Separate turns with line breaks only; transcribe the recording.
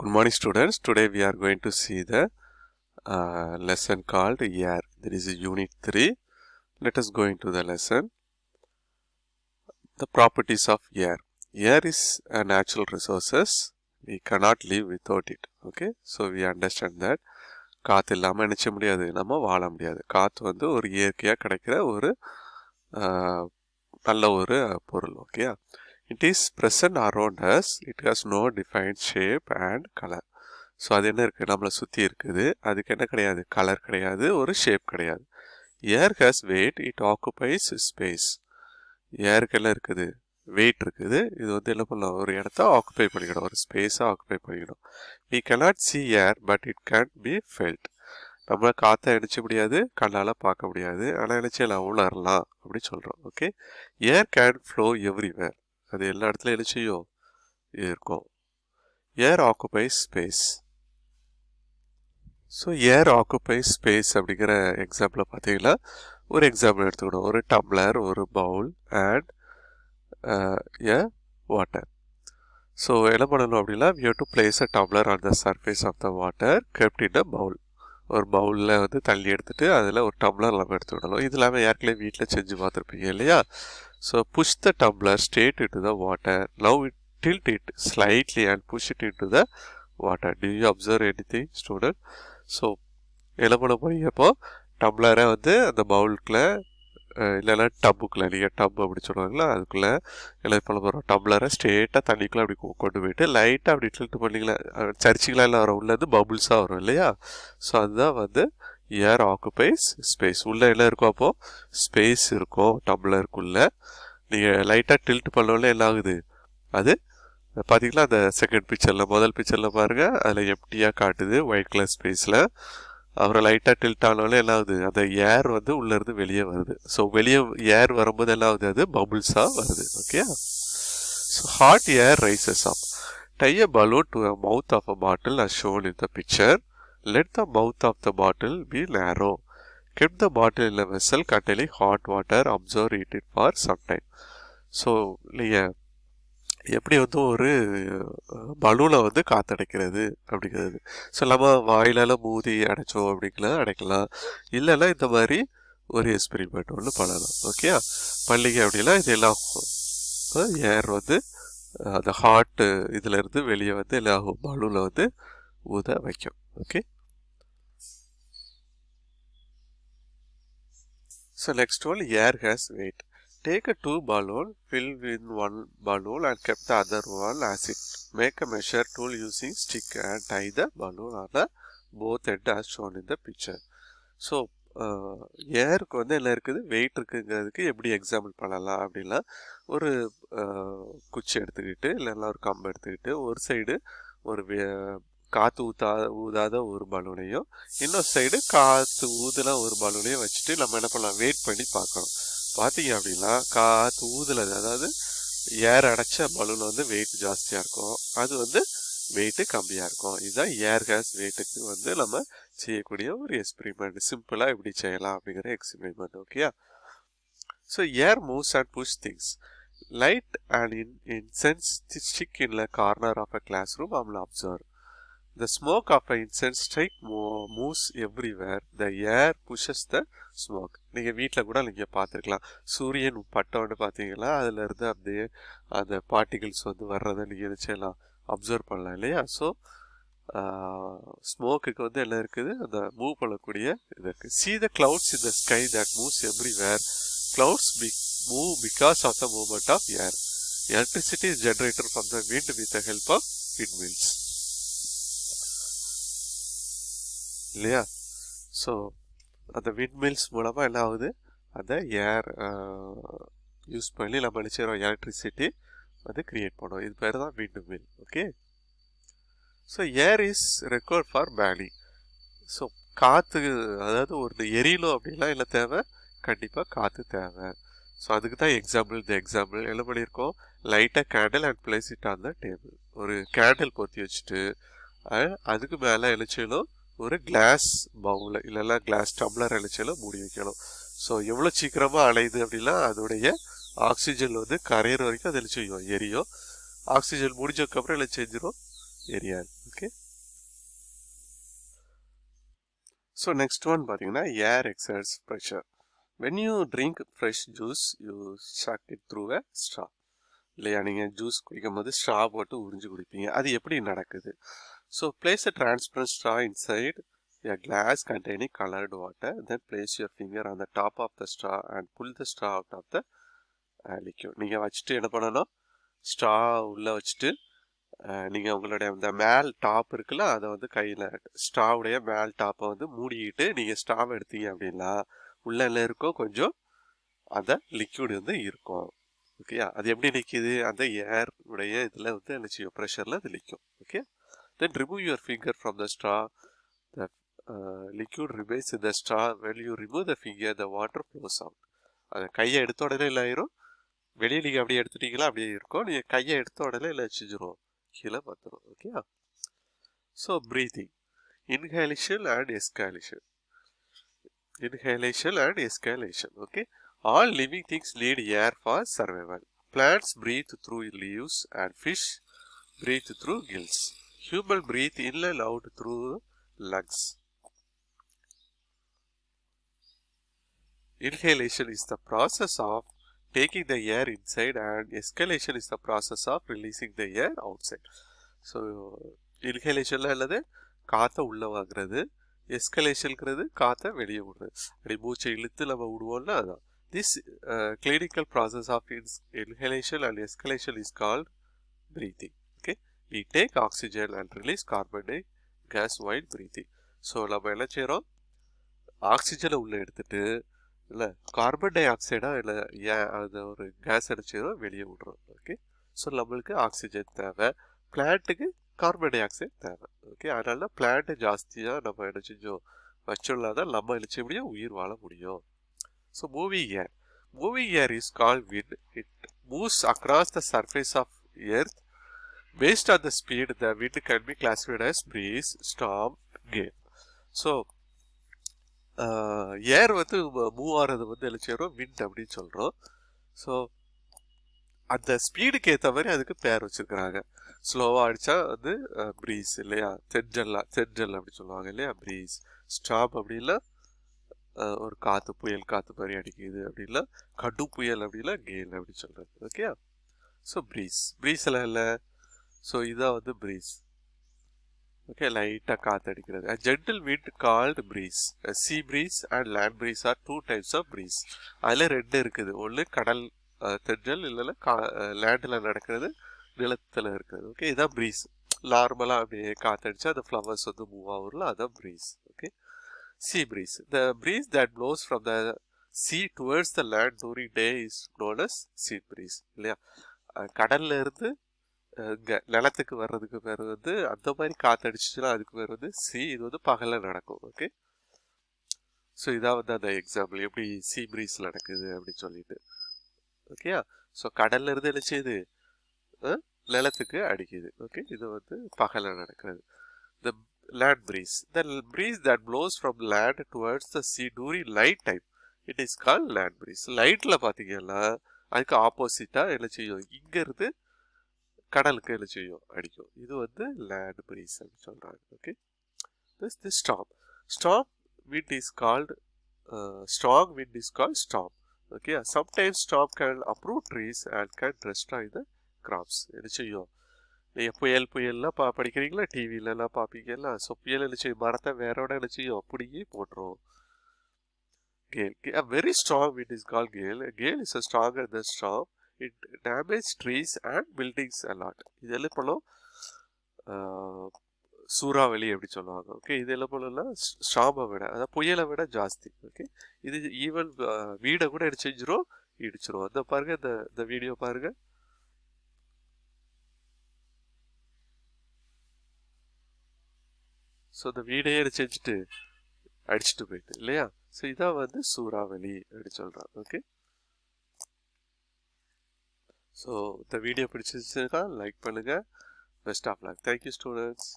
Good morning, students. Today we are going to see the lesson called air. There is a unit 3. Let us go into the lesson. The properties of air. Air is a natural resources. We cannot live without it. Okay. So we understand that. காற்று இல்லாமல் நினைச்ச முடியாது, நம்ம வாழ முடியாது. காற்று வந்து ஒரு இயற்கையாக கிடைக்கிற ஒரு நல்ல ஒரு பொருள். Okay. It is present around us. It has no defined shape and color. So அது என்ன இருக்குது, நம்மளை சுற்றி இருக்குது. அதுக்கு என்ன கிடையாது, கலர் கிடையாது, ஒரு ஷேப் கிடையாது. Air has weight, it occupies space. ஏருக்கு எல்லாம் இருக்குது, வெயிட் இருக்குது. இது வந்து என்ன பண்ணலாம், ஒரு இடத்த ஆக்குபை பண்ணிக்கணும், ஒரு ஸ்பேஸை ஆக்குபை பண்ணிக்கணும். we cannot see air but it can be felt. நம்ம காற்றை நினைச்ச முடியாது, கண்ணால் பார்க்க முடியாது, ஆனால் நினைச்சலாம் உணரலாம் அப்படி சொல்கிறோம். Okay. Air can flow everywhere. அது எல்லா இடத்துலையும் என்ன செய்யும், இருக்கும். ஏர் occupies space. So air occupies space அப்படிங்கிற எக்ஸாம்பிளை பார்த்தீங்கன்னா, ஒரு எக்ஸாம்பிள் எடுத்துக்கணும். ஒரு டம்ளர், ஒரு Pavul and A water. So என்ன பண்ணணும் அப்படின்னா, we have to place a tumbler on the surface of the water kept in a bowl. ஒரு பவுலில் வந்து தள்ளி எடுத்துகிட்டு அதில் ஒரு டம்ளர் நம்ம எடுத்துக்கிடணும். இது இல்லாமல் ஏற்கனவே வீட்டில் செஞ்சு பார்த்துருப்பீங்க இல்லையா. So push the tumbler straight into the water. Now tilt it slightly and push it into the water. Do you observe anything, student? So என்ன பண்ண போறீங்க, இப்போ டம்ளரை வந்து அந்த பவுலுக்குள்ளே இல்லைன்னா டப்புக்குள்ளே, நீங்கள் டப் அப்படி சொல்லுவாங்களா, அதுக்குள்ளே என்ன பண்ண போகிறோம், டம்ளரை ஸ்ட்ரெயிட்டாக தண்ணிக்குள்ளே அப்படி கொண்டு போயிட்டு லைட்டாக அப்படி டில்ட் பண்ணிங்களா, சரிச்சிங்களா எல்லாம் வரும், உள்ளது பபுள்ஸாக வரும் இல்லையா. ஸோ அதுதான் வந்து ஏர் ஆக்குபைஸ் ஸ்பேஸ். உள்ளே எல்லாம் இருக்கும், அப்போது ஸ்பேஸ் இருக்கும் டம்ளருக்குள்ளே. நீங்கள் லைட்டாக டில்ட் பண்ணோன்னே என்ன ஆகுது, அது பார்த்தீங்களா அந்த செகண்ட் பிக்சரில், முதல் பிக்சரில் பாருங்கள், அதில் எம்டியாக காட்டுது ஒயிட் கலர் ஸ்பேஸில். அப்புறம் லைட்டாக டில்ட் ஆனாலும் என்ன ஆகுது, அந்த ஏர் வந்து உள்ளேருந்து வெளியே வருது. ஸோ வெளியே ஏர் வரும்போது என்ன ஆகுது, அது பபுள்ஸாக வருது. Okay. So hot air rises up. Tie a balloon to a mouth of a bottle as shown in the picture. Let the mouth of the bottle be narrow. Keep the bottle in a vessel containing hot water. Observe it for some time. So நீங்கள் எப்படி வந்து ஒரு பலூனை வந்து காற்றடைக்கிறது அப்படிங்கிறது. So நம்ம வாயிலால் மூதி அடைச்சோம் அப்படிங்கலாம் அடைக்கலாம், இல்லைன்னா இந்த மாதிரி ஒரு எக்ஸ்பெரிமெண்ட் ஒன்று பண்ணலாம். ஓகே. பள்ளிங்க அப்படின்னா இது எல்லாம் ஏர் வந்து அந்த ஹாட்டு இதுலேருந்து வெளியே வந்து எல்லாம் பலூனில் வந்து ஊத வைக்கும். Okay. So next one, air has weight. Take a 2 balloon, fill with one balloon and keep the other one as it. Make a measure tool using stick and tie the balloon on the both end as shown in the picture. So, ஏருக்கு வந்து என்ன இருக்குது, wait இருக்குங்கிறதுக்கு எப்படி example பண்ணலாம் அப்படின்னா, ஒரு குச்சி எடுத்துக்கிட்டு இல்லைன்னா ஒரு கம்பு எடுத்துக்கிட்டு ஒரு சைடு ஒரு காற்று ஊதாத ஒரு பலூனையும் இன்னொரு சைடு காற்று ஊதுனா ஒரு பலூனையும் வச்சுட்டு நம்ம என்ன பண்ணலாம், வெயிட் பண்ணி பார்க்கணும். பார்த்தீங்க அப்படின்னா காற்று ஊதுலது, அதாவது ஏர் அடைச்ச பலூன் வந்து வெயிட் ஜாஸ்தியாக இருக்கும், அது வந்து வெயிட்டு கம்மியாக இருக்கும். இதுதான் ஏர் கேஸ் வெயிட்டுக்கு வந்து நம்ம செய்யக்கூடிய ஒரு எக்ஸ்பெரிமெண்ட். சிம்பிளாக எப்படி செய்யலாம் அப்படிங்கிற experiment. Okay. So air moves and push things. Light and incense stick in a corner of a classroom. I will observe. The smoke of an incense stick moves everywhere. The air pushes the smoke. நீங்கள் வீட்டில் கூட நீங்கள் பார்த்துருக்கலாம், சூரியன் பட்டோன்னு பார்த்தீங்கன்னா அதிலிருந்து அப்படியே அந்த பார்ட்டிகிள்ஸ் வந்து வர்றதை நீங்கள் நினச்சலாம் அப்சர்வ் பண்ணலாம் இல்லையா. ஸோ ஸ்மோக்குக்கு வந்து என்ன இருக்குது, அந்த மூவ் பண்ணக்கூடிய இது இருக்குது. See the clouds in the sky that moves everywhere. Clouds move because of the movement of air. Electricity is generated from the wind with the help of windmills. இல்லையா. ஸோ அந்த windmills மூலமாக என்ன ஆகுது, அந்த ஏர் use பண்ணி நம்ம நினைச்சிடறோம் electricity வந்து create பண்ணுவோம். இது பேர் தான் விண்மில். Okay. So air is required for burning. So காற்று, அதாவது ஒரு எரியணும் அப்படின்னா என்ன தேவை, கண்டிப்பாக காற்று தேவை. ஸோ அதுக்கு தான் எக்ஸாம்பிள், இந்த எக்ஸாம்பிள் என்ன பண்ணியிருக்கோம், லைட்டாக candle and place it on the table. ஒரு கேண்டில் பொத்தி வச்சுட்டு அதுக்கு மேலே என்ன செய்யணும், ஒரு கிளாஸ் பவுல் இல்லைன்னா கிளாஸ் டம்ளர் அழைச்சாலும் மூடி வைக்கணும். ஸோ எவ்வளோ சீக்கிரமாக அலையுது அப்படின்னா அதோடைய ஆக்சிஜன் வந்து கரையிற வரைக்கும் அது செய்யும், எரியும். ஆக்சிஜன் முடிஞ்சதுக்கப்புறம் எல்லாம் செஞ்சிடும், எரியாது. ஓகே. ஸோ நெக்ஸ்ட் ஒன் பார்த்தீங்கன்னா air exerts pressure. When you drink fresh juice you suck it through a straw. இல்லையா, நீங்கள் ஜூஸ் குடிக்கும் போது ஸ்ட்ரா போட்டு உறிஞ்சு குடிப்பீங்க. அது எப்படி நடக்குது? So place a transparent straw inside a glass containing colored water, then place your finger on the top of the straw and pull the straw out of the liquid. நீங்கள் வச்சுட்டு என்ன பண்ணணும், ஸ்ட்ரா உள்ளே வச்சுட்டு நீங்கள் உங்களுடைய இந்த மேல் டாப் இருக்குல்ல, அதை வந்து கையில் ஸ்ட்ராவுடைய மேல் டாப்பை வந்து மூடிக்கிட்டு நீங்கள் ஸ்ட்ராவை எடுத்தீங்க அப்படின்னா உள்ளே இருக்கும் கொஞ்சம் அந்த லிக்விட் வந்து இருக்கும். ஓகேயா, அது எப்படி நிற்கிது, அந்த ஏர் உடைய இதில் வந்து என்ன செய்யும், ப்ரெஷரில் அது நிற்கும். Okay, then remove your finger from the straw. The liquid remains in the straw. When you remove the finger, the water flows out. அதை கையை எடுத்த உடனே இல்லை ஆயிரும், வெளியே நீங்கள் அப்படியே எடுத்துட்டீங்களா அப்படியே இருக்கும், நீங்கள் கையை எடுத்த உடனே இல்லை வச்சுருவோம், கீழே வந்துடும். ஓகேயா. So breathing, inhalation and exhalation. Inhalation and exhalation. Okay, all living things need air for survival. Plants breathe through leaves and fish breathe through gills. Human breathe in and out through lungs. Inhalation is the process of taking the air inside and exhalation is the process of releasing the air outside. So inhalation அல்லது காற்றை உள்ள வாங்குறது, எஸ்கலேஷன்ங்கிறது காற்றை வெளியே விடுறது. அப்படி மூச்சை இழுத்து நம்ம விடுவோம்னா அதான். This clinical process of inhalation and exhalation is called breathing. Okay, we take oxygen and release carbon gas while breathing. So நம்ம என்ன செய்கிறோம், ஆக்சிஜனை உள்ளே எடுத்துட்டு இல்லை கார்பன் டை ஆக்சைடா இல்லை ஏன் அது ஒரு கேஸ் அடிச்சிடும் வெளியே விடுறோம். ஓகே, ஸோ நம்மளுக்கு ஆக்சிஜன் தேவை, பிளான்ட்டுக்கு கார்பன் டை ஆக்சைடு தேவை. ஓகே, அதனால பிளான்ட்டு ஜாஸ்தியாக நம்ம என்ன செஞ்சோம் வச்சோம்னாதான் நம்ம என்ன செய்ய முடியும், உயிர் வாழ முடியும். So moving air. Moving air is called wind. It moves across the surface of earth. Based on the speed, the wind can be classified as breeze, storm, gale. So air வந்து மூவ் ஆகிறது வந்து என்ன செய்யறோம், wind அப்படின்னு சொல்கிறோம். So அந்த ஸ்பீடுக்கு ஏற்ற மாதிரி அதுக்கு பேர் வச்சுருக்கிறாங்க. ஸ்லோவாக அடித்தா வந்து ப்ரீஸ் இல்லையா, தென்றல் அப்படி சொல்லுவாங்க இல்லையா, ப்ரீஸ். ஸ்டாப் அப்படின்னா ஒரு காற்று, புயல் காற்று மாதிரி அடிக்குது அப்படின்னா, கடும் புயல் அப்படின்னா கேல் அப்படி சொல்கிறது. ஓகே, ஸோ ப்ரீஸ் எல்லாம் இல்லை. ஸோ இதான் வந்து ப்ரீஸ். ஓகே, லைட்டாக காற்று அடிக்கிறது. A gentle wind called breeze. A sea breeze and land breeze are two types of breeze. அதில் ரெண்டு இருக்குது, ஒன்று கடல் தென்றல், இல்லைன்னா லேண்டில் நடக்கிறது, நிலத்தில் இருக்கிறது. ஓகே, இதான் ப்ரீஸ். நார்மலாக அப்படியே காற்றடிச்சா அந்த ஃப்ளவர்ஸ் வந்து மூவ் ஆகும்ல, அதான் breeze. Okay, sea breeze. The breeze that blows from the sea towards the land during day is known as sea breeze. இல்லையா, கடல்ல இருந்து நிலத்துக்கு வர்றதுக்கு பேர் வந்து அந்த மாதிரி காற்றடிச்சுன்னா அதுக்கு பேர் வந்து சி. இது வந்து பகலில் நடக்கும். ஓகே, ஸோ இதான் வந்து அந்த எக்ஸாம்பிள் எப்படி சி ப்ரீஸ் நடக்குது அப்படின்னு சொல்லிட்டு. ஓகேயா, ஸோ கடல்ல இருந்து என்ன செய்யுது, நிலத்துக்கு அடிக்குது. ஓகே, இது வந்து பகலில் நடக்கிறது. த land breeze. The breeze that blows from land towards the sea during light time, it is called land breeze. லைட்ல பார்த்தீங்கன்னா அதுக்கு ஆப்போசிட்டாக என்ன செய்யும், இங்கேருந்து கடலுக்கு என்ன செய்யும், அடிக்கும். இது வந்து லேண்ட் பிரீஸ் அப்படின்னு சொல்றாங்க. Okay, this storm wind is called strong wind is called storm. Okay, sometimes storm can uproot trees and can destroy the crops. என்ன செய்யும், நீங்கள் புயல்லாம் படிக்கிறீங்களா, டிவிலெல்லாம் பார்ப்பீங்களா. ஸோ புயல் என்ன செய்யும், மரத்தை வேறோட என்ன செய்யும், அப்படியே போட்டுரும். Gale. A very strong wind is called gale. A gale is stronger than storm. It damages trees and buildings a lot. இதெல்லாம் இப்போ சூறாவளி எப்படி சொல்லுவாங்க. ஓகே, இதெல்லாம் போலலாம் ஸ்டார்மை விட, அதாவது புயலை விட ஜாஸ்தி. ஓகே, இது ஈவன் வீடை கூட என்ன செஞ்சிரும், இடிச்சிரும். அந்த பாருங்க, இந்த வீடியோ பாருங்க. ஸோ இந்த வீடையே செஞ்சுட்டு அடிச்சுட்டு போயிட்டு இல்லையா. ஸோ இதான் வந்து சூறாவளி அப்படி சொல்கிறான். ஓகே, ஸோ இந்த வீடியோ பிடிச்சிருச்சுன்னா லைக் பண்ணுங்கள். Best of luck. Thank you students.